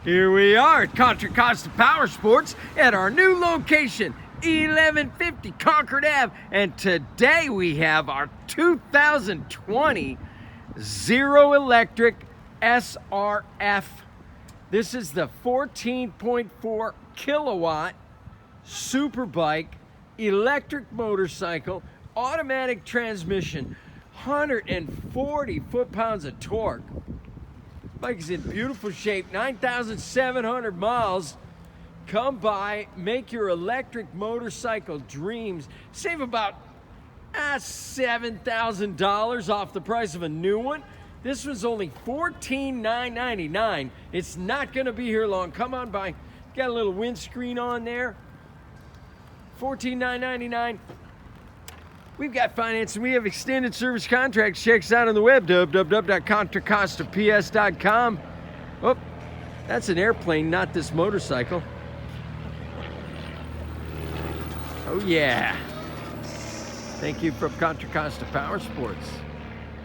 Here we are at Contra Costa Powersports at our new location, 1150 Concord Ave, and today we have our 2020 Zero Electric SRF. This is the 14.4 kilowatt superbike, electric motorcycle, automatic transmission, 140 foot-pounds of torque. Bike is in beautiful shape, 9,700 miles. Come by, make your electric motorcycle dreams. Save about $7,000 off the price of a new one. This one's only $14,999. It's not gonna be here long. Come on by. Got a little windscreen on there. $14,999. We've got financing. We have extended service contracts. Check us out on the web, www.contracostaps.com. Oh, that's an airplane, not this motorcycle. Oh yeah. Thank you from Contra Costa Powersports.